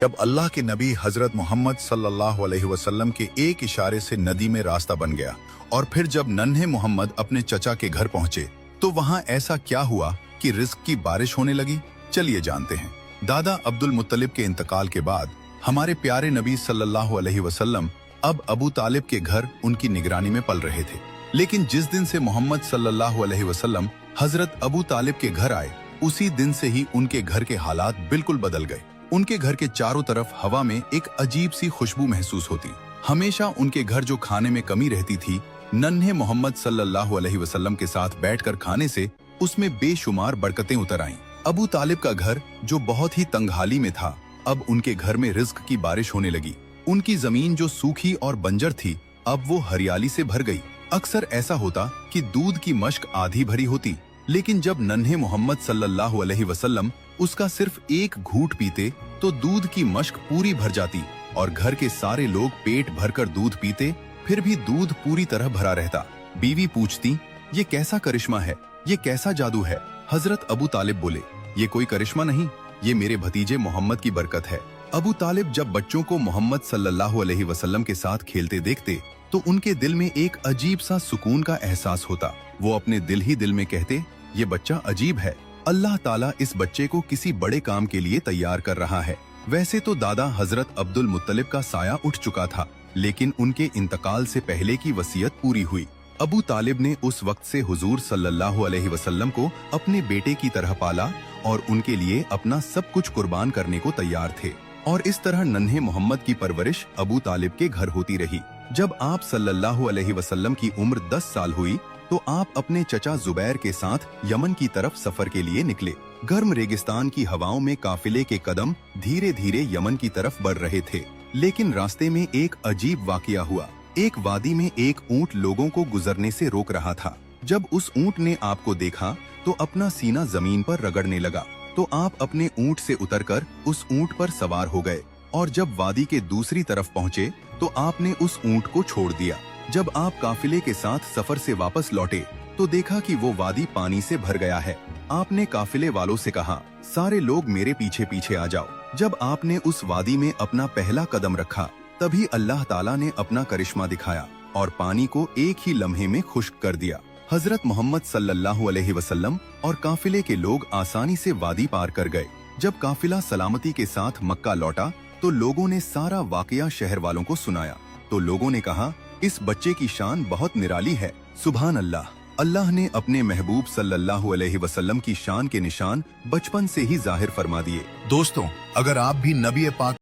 जब अल्लाह के नबी हजरत मोहम्मद सल्लल्लाहु अलैहि वसल्लम के एक इशारे से नदी में रास्ता बन गया और फिर जब नन्हे मोहम्मद अपने चचा के घर पहुंचे तो वहां ऐसा क्या हुआ कि रिस्क की बारिश होने लगी। चलिए जानते हैं। दादा अब्दुल मुत्तलिब के इंतकाल के बाद हमारे प्यारे नबी सल्लल्लाहु अलैहि वसल्लम अब अबू तालिब के घर उनकी निगरानी में पल रहे थे। लेकिन जिस दिन से मोहम्मद सल्लल्लाहु अलैहि वसल्लम हजरत अबू तालिब के घर आए उसी दिन से ही उनके घर के हालात बिल्कुल बदल गए। उनके घर के चारों तरफ हवा में एक अजीब सी खुशबू महसूस होती। हमेशा उनके घर जो खाने में कमी रहती थी, नन्हे मोहम्मद सल्लल्लाहु अलैहि वसल्लम के साथ बैठकर खाने से उसमें बेशुमार बरकतें उतर आईं। अबू तालिब का घर जो बहुत ही तंगहाली में था, अब उनके घर में रिज्क की बारिश होने लगी। उनकी जमीन जो सूखी और बंजर थी, अब वो हरियाली से भर गई। अक्सर ऐसा होता कि दूध की मश्क आधी भरी होती, लेकिन जब नन्हे मोहम्मद सल्लल्लाहु अलैहि वसल्लम उसका सिर्फ एक घूंट पीते तो दूध की मश्क पूरी भर जाती और घर के सारे लोग पेट भरकर दूध पीते, फिर भी दूध पूरी तरह भरा रहता। बीवी पूछती, ये कैसा करिश्मा है, ये कैसा जादू है। हजरत अबू तालिब बोले, ये कोई करिश्मा नहीं, ये मेरे भतीजे मोहम्मद की बरकत है। अबू तालिब जब बच्चों को मोहम्मद सल्लल्लाहु अलैहि वसल्लम के साथ खेलते देखते तो उनके दिल में एक अजीब सा सुकून का एहसास होता। वो अपने दिल ही दिल में कहते, ये बच्चा अजीब है, अल्लाह ताला इस बच्चे को किसी बड़े काम के लिए तैयार कर रहा है। वैसे तो दादा हजरत अब्दुल मुत्तलिब का साया उठ चुका था, लेकिन उनके इंतकाल से पहले की वसीयत पूरी हुई। अबू तालिब ने उस वक्त से हुजूर सल्लल्लाहु अलैहि वसल्लम को अपने बेटे की तरह पाला और उनके लिए अपना सब कुछ कुर्बान करने को तैयार थे। और इस तरह नन्हे मोहम्मद की परवरिश अबू तालिब के घर होती रही। जब आप सल्लल्लाहु अलैहि वसल्लम की उम्र 10 साल हुई तो आप अपने चचा जुबैर के साथ यमन की तरफ सफर के लिए निकले। गर्म रेगिस्तान की हवाओं में काफिले के कदम धीरे धीरे यमन की तरफ बढ़ रहे थे, लेकिन रास्ते में एक अजीब वाकया हुआ। एक वादी में एक ऊंट लोगों को गुजरने से रोक रहा था। जब उस ऊंट ने आपको देखा तो अपना सीना जमीन पर रगड़ने लगा, तो आप अपने ऊंट से उतरकर उस ऊंट पर सवार हो गए और जब वादी के दूसरी तरफ पहुँचे तो आपने उस ऊंट को छोड़ दिया। जब आप काफिले के साथ सफर से वापस लौटे तो देखा कि वो वादी पानी से भर गया है। आपने काफिले वालों से कहा, सारे लोग मेरे पीछे पीछे आ जाओ। जब आपने उस वादी में अपना पहला कदम रखा तभी अल्लाह ताला ने अपना करिश्मा दिखाया और पानी को एक ही लम्हे में खुश्क कर दिया। हजरत मोहम्मद सल्लल्लाहु अलैहि वसल्लम और काफिले के लोग आसानी से वादी पार कर गए। जब काफिला सलामती के साथ मक्का लौटा तो लोगों ने सारा वाकया शहर वालों को सुनाया। तो लोगों ने कहा, इस बच्चे की शान बहुत निराली है। सुभान अल्लाह, अल्लाह ने अपने महबूब सल्लल्लाहु अलैहि वसल्लम की शान के निशान बचपन से ही जाहिर फरमा दिए। दोस्तों, अगर आप भी नबी पाक